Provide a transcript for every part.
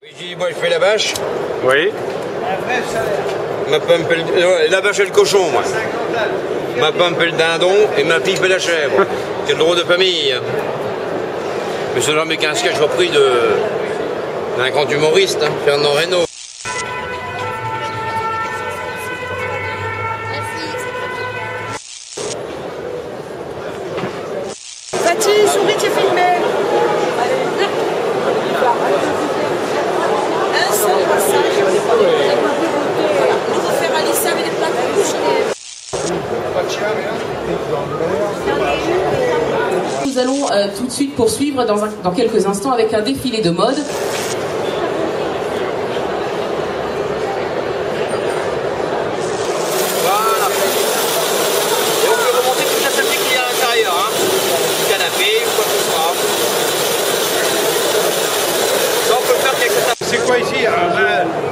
Ici, moi je fais la vache. Oui. Ma femme fait la vache et le cochon, moi. Ma femme fait le dindon et ma fille fait la chèvre. Quel drôle de famille. Mais ce genre qu'un sketch repris d'un grand humoriste, hein, Fernand Reynaud. Tati, souris, tu es filmé. Un seul passage. On va faire Alice avec des plats de coucher. Nous allons tout de suite poursuivre dans quelques instants avec un défilé de mode. Voilà. Et on peut remonter toute la saleté qu'il y a à l'intérieur, hein. Du canapé, quoi que ce soit. Ça, on peut le faire avec cette. C'est quoi ici?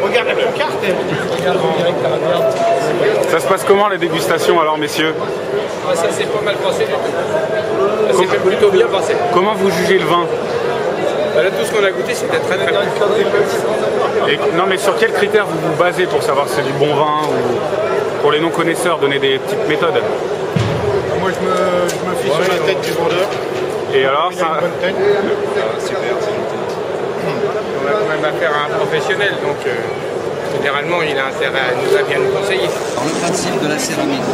Regarde la pancarte. Ça se passe comment la dégustation alors, messieurs? Ça s'est pas mal passé du tout. Ça s'est même plutôt bien passé. Comment vous jugez le vin? Là, tout ce qu'on a goûté, c'était très très bon. Et, non mais sur quels critères vous vous basez pour savoir si c'est du bon vin ou pour les non-connaisseurs, donner des petites méthodes? Moi je me fie sur la tête du vendeur. Et alors Il a une bonne tête. Super, c'est noté. On a quand même affaire à un professionnel, donc généralement il a intérêt à bien nous conseiller. Alors, le principe de la céramique,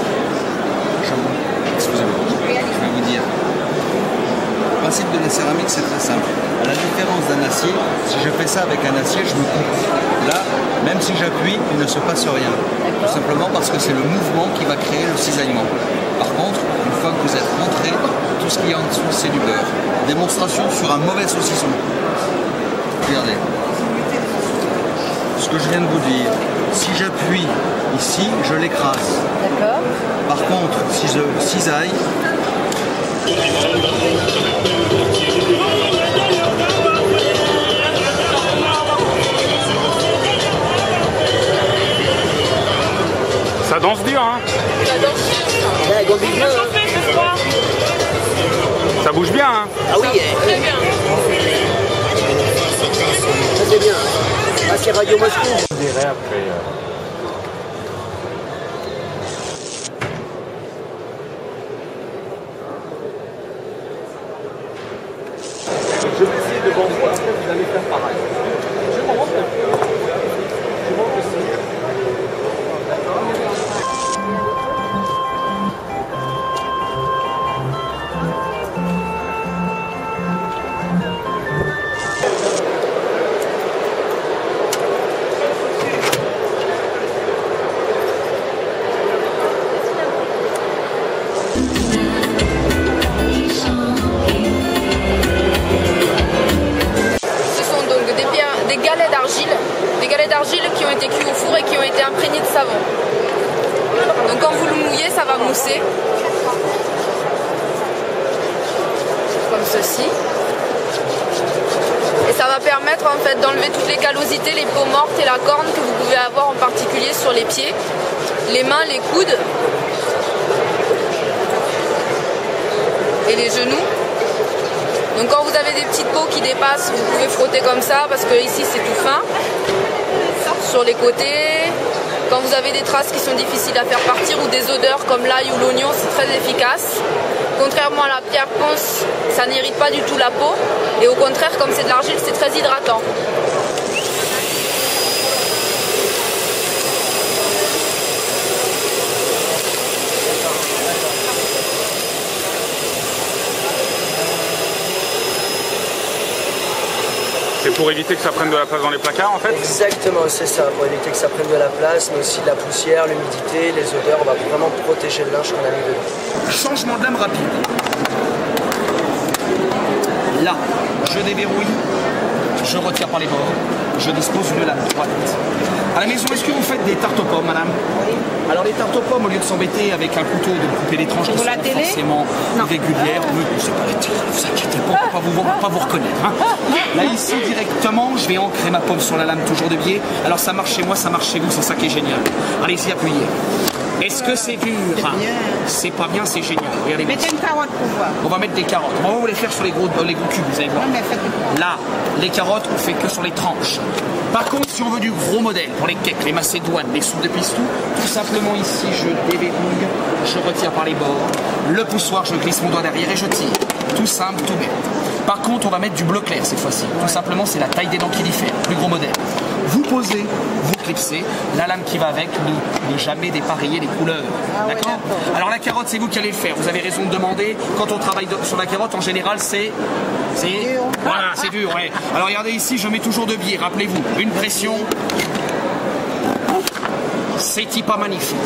excusez-moi, je vais vous dire. Le principe de la céramique, c'est très simple. À la différence d'un acier, si je fais ça avec un acier, je me coupe. Là, même si j'appuie, il ne se passe rien. Tout simplement parce que c'est le mouvement qui va créer le cisaillement. Par contre, une fois que vous êtes rentré, tout ce qu'il y a en dessous, c'est du beurre. Démonstration sur un mauvais saucisson. Regardez. Ce que je viens de vous dire, si j'appuie ici, je l'écrase. D'accord. Par contre, si je cisaille, ça danse dur, hein? Ça bouge bien, hein? Ah oui, très bien. Ça c'est bien. Ah, c'est Radio Moscou. Je dirais après. Je vais essayer de vendre. Après, vous allez faire pareil. Je m'en rends compte. Je montre aussi. D'argile qui ont été cuits au four et qui ont été imprégnés de savon. Donc quand vous le mouillez, ça va mousser. Comme ceci. Et ça va permettre en fait d'enlever toutes les callosités, les peaux mortes et la corne que vous pouvez avoir en particulier sur les pieds, les mains, les coudes et les genoux. Donc quand vous avez des petites peaux qui dépassent, vous pouvez frotter comme ça parce que ici c'est tout fin. Sur les côtés, quand vous avez des traces qui sont difficiles à faire partir ou des odeurs comme l'ail ou l'oignon, c'est très efficace. Contrairement à la pierre ponce, ça n'irrite pas du tout la peau et au contraire, comme c'est de l'argile, c'est très hydratant. C'est pour éviter que ça prenne de la place dans les placards en fait? Exactement, c'est ça, pour éviter que ça prenne de la place, mais aussi de la poussière, l'humidité, les odeurs. On va vraiment protéger le linge qu'on a mis dedans. changement de lame rapide. Là, je déverrouille, je retire par les bords, je dispose d'une lame droite. À la maison, est-ce que vous faites des tartes aux pommes, madame? Oui. Alors les tartes aux pommes, au lieu de s'embêter avec un couteau de couper les tranches qui sont forcément irrégulières, c'est pas la télé, ne vous inquiétez pas, on ne va pas vous reconnaître. Hein. Là ici, directement, je vais ancrer ma pomme sur la lame toujours de biais. Alors ça marche chez moi, ça marche chez vous, c'est ça qui est génial. Allez-y, appuyez. Est-ce que c'est dur? C'est pas bien, c'est génial. Regardez. Mettez une carotte pour voir. On va mettre des carottes. On va vous les faire sur les gros cubes, vous allez voir. Là, les carottes, on fait que sur les tranches. Par contre, si on veut du gros modèle, pour les cakes, les macédoines, les soupes de pistou, tout simplement ici, je déverrouille, je retire par les bords, le poussoir, je glisse mon doigt derrière et je tire. Tout simple, tout bête. Par contre, on va mettre du bleu clair cette fois-ci. Tout simplement, c'est la taille des dents qui diffère, plus gros modèle. Vous posez, vous clipsez, la lame qui va avec, ne jamais dépareiller les couleurs. D'accord? Alors la carotte, c'est vous qui allez le faire. Vous avez raison de demander. Quand on travaille sur la carotte, en général, c'est voilà, c'est dur. Ouais. Alors regardez ici, je mets toujours de biais. Rappelez-vous, une pression. C'est pas magnifique.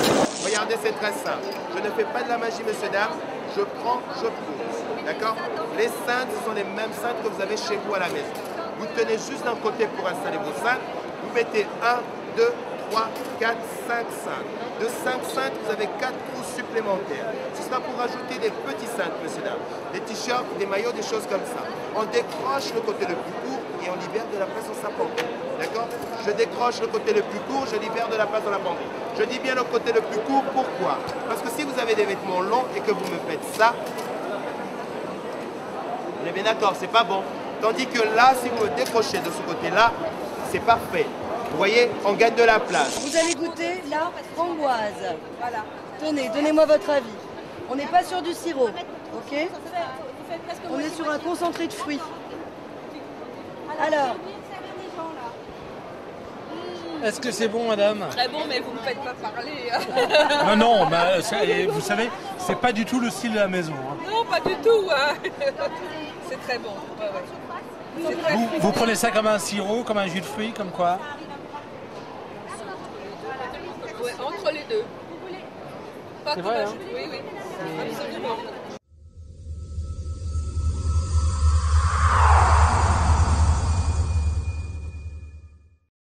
Regardez, c'est très simple. Je ne fais pas de la magie, monsieur, dame. Je prends, je pousse. D'accord? Les cintres, ce sont les mêmes cintres que vous avez chez vous à la maison. Vous tenez juste d'un côté pour installer vos cintres. Vous mettez 1, 2, 3, 4, 5 cintres. De 5 cintres, vous avez 4 trous supplémentaires. Ce sera pour ajouter des petits cintres, monsieur, dame. Des t-shirts, des maillots, des choses comme ça. On décroche le côté le plus court et on libère de la place sur sa penderie. D'accord? Je décroche le côté le plus court, je libère de la place dans la penderie. Je dis bien le côté le plus court, pourquoi? Parce que si vous avez des vêtements longs et que vous me faites ça, on est bien d'accord, c'est pas bon. Tandis que là, si vous me décrochez de ce côté-là, c'est parfait. Vous voyez, on gagne de la place. Vous allez goûter la framboise. Voilà. Tenez, donnez-moi votre avis. On n'est pas sur du sirop, ok? On est sur un concentré de fruits. Alors. Est-ce que c'est bon, madame? Très bon, mais vous ne me faites pas parler. Non, non, mais vous savez, c'est pas du tout le style de la maison. Hein. Non, pas du tout. Hein. C'est très bon. Ouais, ouais. Vous prenez ça comme un sirop, comme un jus de fruits, comme quoi? Ouais, entre les deux. Pas c'est comme vrai, un hein? jus. Oui, oui. Absolument.